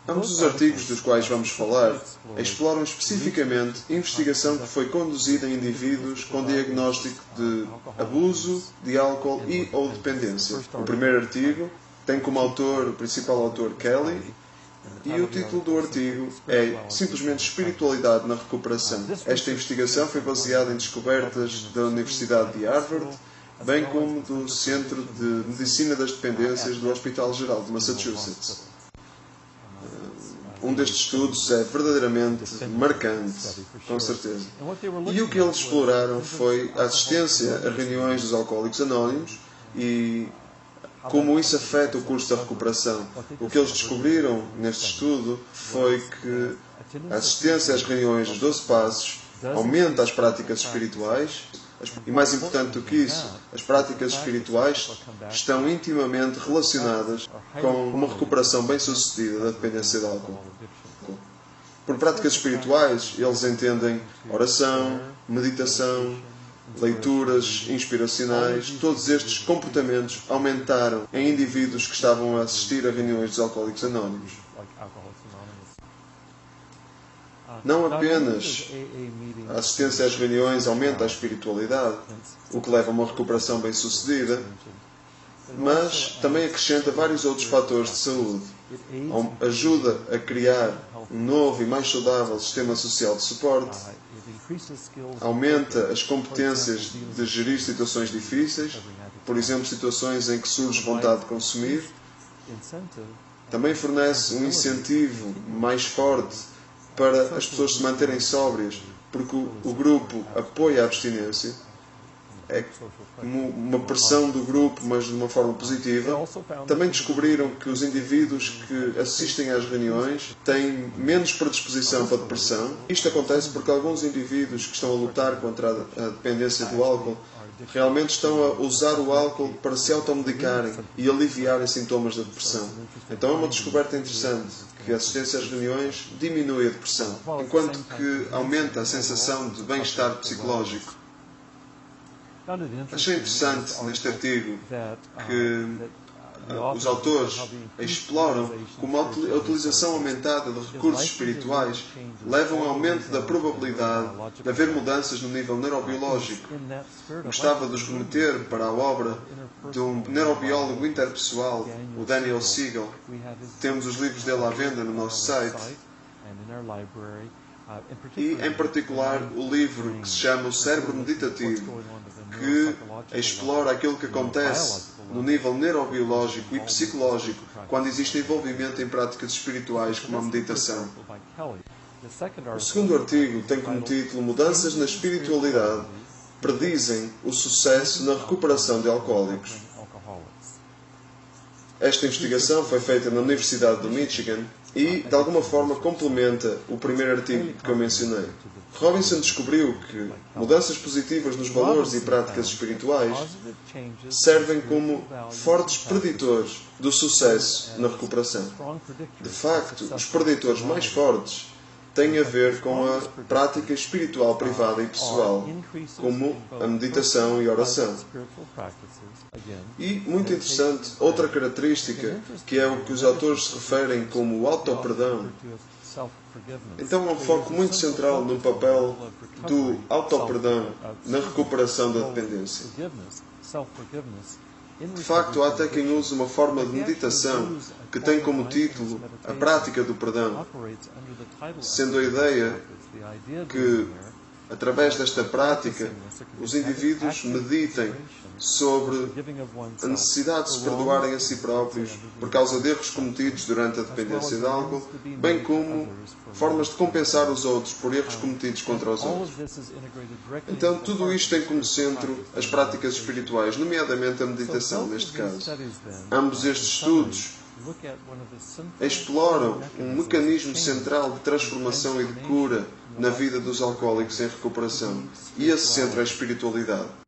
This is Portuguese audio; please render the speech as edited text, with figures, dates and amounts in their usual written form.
Ambos os artigos dos quais vamos falar exploram especificamente investigação que foi conduzida em indivíduos com diagnóstico de abuso de álcool e ou dependência. O primeiro artigo tem como autor, o principal autor, Kelly, e o título do artigo é simplesmente Espiritualidade na Recuperação. Esta investigação foi baseada em descobertas da Universidade de Harvard, bem como do Centro de Medicina das Dependências do Hospital Geral de Massachusetts. Um destes estudos é verdadeiramente marcante, com certeza. E o que eles exploraram foi a assistência a reuniões dos Alcoólicos Anónimos e como isso afeta o curso da recuperação. O que eles descobriram neste estudo foi que a assistência às reuniões dos 12 Passos aumenta as práticas espirituais e, mais importante do que isso, as práticas espirituais estão intimamente relacionadas com uma recuperação bem-sucedida da dependência de álcool. Por práticas espirituais, eles entendem oração, meditação, leituras inspiracionais. Todos estes comportamentos aumentaram em indivíduos que estavam a assistir a reuniões dos Alcoólicos Anónimos. Não apenas a assistência às reuniões aumenta a espiritualidade, o que leva a uma recuperação bem-sucedida, mas também acrescenta vários outros fatores de saúde. Ajuda a criar um novo e mais saudável sistema social de suporte, aumenta as competências de gerir situações difíceis, por exemplo, situações em que surge vontade de consumir, também fornece um incentivo mais forte para as pessoas se manterem sóbrias, porque o grupo apoia a abstinência. É uma pressão do grupo, mas de uma forma positiva. Também descobriram que os indivíduos que assistem às reuniões têm menos predisposição para depressão. Isto acontece porque alguns indivíduos que estão a lutar contra a dependência do álcool realmente estão a usar o álcool para se automedicarem e aliviarem sintomas da depressão. Então é uma descoberta interessante que a assistência às reuniões diminui a depressão, enquanto que aumenta a sensação de bem-estar psicológico. Achei interessante neste artigo que os autores exploram como a utilização aumentada de recursos espirituais leva a um aumento da probabilidade de haver mudanças no nível neurobiológico. Gostava de os remeter para a obra de um neurobiólogo interpessoal, o Daniel Siegel. Temos os livros dele à venda no nosso site. E, em particular, o livro que se chama O Cérebro Meditativo, que explora aquilo que acontece no nível neurobiológico e psicológico quando existe envolvimento em práticas espirituais como a meditação. O segundo artigo tem como título Mudanças na Espiritualidade predizem o sucesso na recuperação de alcoólicos. Esta investigação foi feita na Universidade do Michigan e, de alguma forma, complementa o primeiro artigo que eu mencionei. Robinson descobriu que mudanças positivas nos valores e práticas espirituais servem como fortes preditores do sucesso na recuperação. De facto, os preditores mais fortes têm a ver com a prática espiritual privada e pessoal, como a meditação e a oração. E, muito interessante, outra característica, que é o que os autores se referem como o autoperdão. Então há um foco muito central no papel do autoperdão na recuperação da dependência. De facto, há até quem use uma forma de meditação que tem como título a prática do perdão, sendo a ideia que, através desta prática, os indivíduos meditem sobre a necessidade de se perdoarem a si próprios por causa de erros cometidos durante a dependência de álcool, bem como formas de compensar os outros por erros cometidos contra os outros. Então, tudo isto tem como centro as práticas espirituais, nomeadamente a meditação, neste caso. Ambos estes estudos exploram um mecanismo central de transformação e de cura na vida dos alcoólicos em recuperação. E esse centro é a espiritualidade.